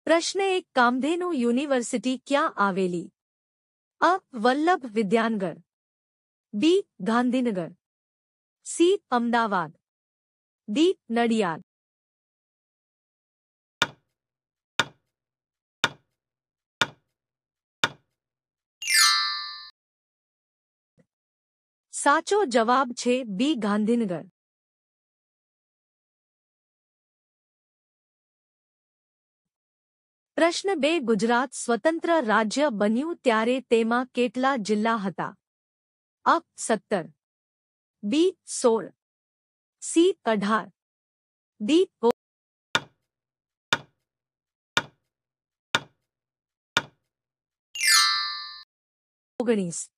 પ્રશ્ન 1 કામધેનુ યુનિવર્સિટી ક્યાં આવેલી? અ. વલ્લભ વિદ્યાનગર, બી. ગાંધીનગર, સી. અમદાવાદ, ડી. નડિયાદ. સાચો જવાબ છે બી. ગાંધીનગર. પ્રશ્ન 2 ગુજરાત સ્વતંત્ર રાજ્ય બન્યું ત્યારે તેમાં કેટલા જિલ્લા હતા? અ. 17, બી. 16, સી. 18, ડી. 19.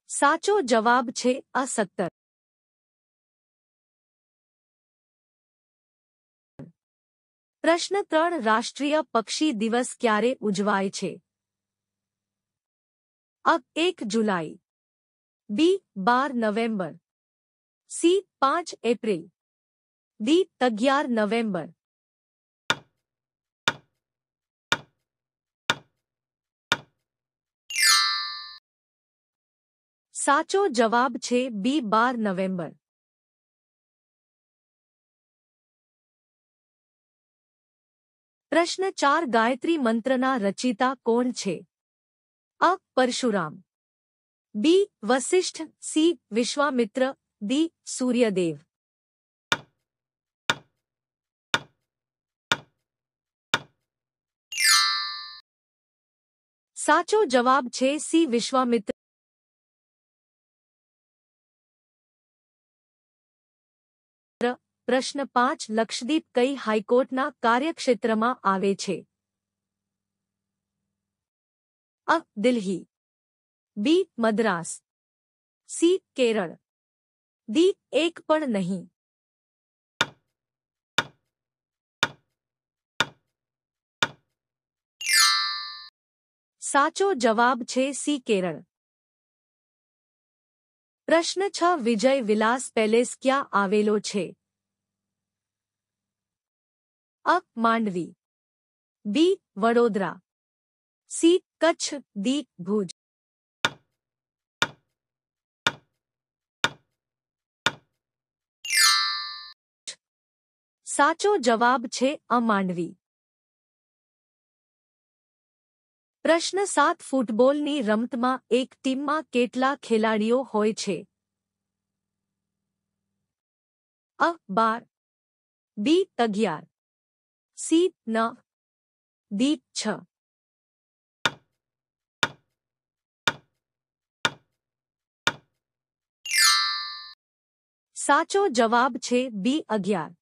સાચો જવાબ છે અ. 17. પ્રશ્ન 3 રાષ્ટ્રીય પક્ષી દિવસ ક્યારે ઉજવાય છે? અ. 1 જુલાઈ, બી. 12 November, C. 5 April, D. 11 November. સાચો જવાબ છે બી. 12 નવેમ્બર. પ્રશ્ન 4 ગાયત્રી મંત્રના રચિતા કોણ છે? અ. પરશુરામ, બી. વસિષ્ઠ, સી. વિશ્વામિત્ર, ડી. સૂર્યદેવ. સાચો જવાબ છે સી. વિશ્વામિત્ર. પ્રશ્ન 5 લક્ષદ્વીપ કઈ હાઈકોર્ટના કાર્યક્ષેત્રમાં આવે છે? અ. દિલ્હી, બી. મદ્રાસ, સી. કેરળ, ડી. એક પણ નહીં. સાચો જવાબ છે સી. કેરળ. પ્રશ્ન 6 વિજય વિલાસ પેલેસ ક્યાં આવેલો છે? અ. માંડવી, બી. વડોદરા, સી. કચ્છ, ડી. ભુજ. સાચો જવાબ છે અ. માંડવી. પ્રશ્ન 7 ફૂટબોલની રમતમાં એક ટીમમાં કેટલા ખેલાડીઓ હોય છે? અ. 12, બી. 11, સી. 9, ડી. 6. સાચો જવાબ છે બી. 11.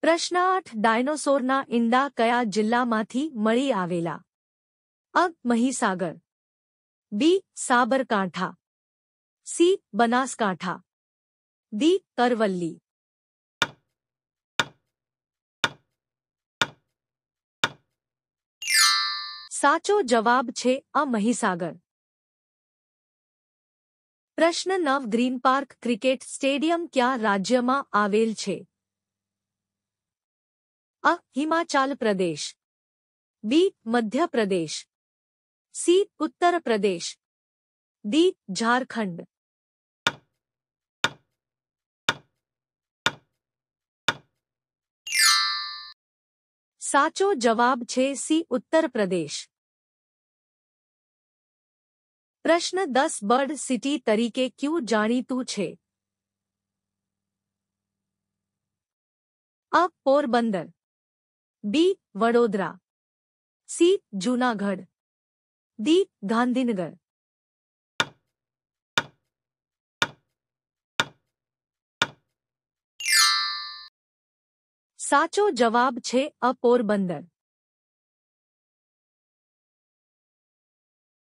પ્રશ્ન 8 ડાયનોસોરના ઈંડા કયા જિલ્લામાંથી મળી આવેલા? અ. મહીસાગર, બી. સાબરકાંઠા, સી. બનાસકાંઠા, ડી. અરવલ્લી. સાચો જવાબ છે અ. મહીસાગર. પ્રશ્ન 9 ગ્રીન પાર્ક ક્રિકેટ સ્ટેડિયમ ક્યાં રાજ્યમાં આવેલ છે? અ. હિમાચલ પ્રદેશ, બી. મધ્ય પ્રદેશ, સી. ઉત્તર પ્રદેશ, ડી. ઝારખંડ. સાચો જવાબ છે સી. ઉત્તર પ્રદેશ. પ્રશ્ન 10 બર્ડ સિટી તરીકે ક્યું જાણીતું છે? અ. પોરબંદર, બી. વડોદરા, સી. જૂનાગઢ, ડી. ગાંધીનગર. સાચો જવાબ છે અ. પોરબંદર.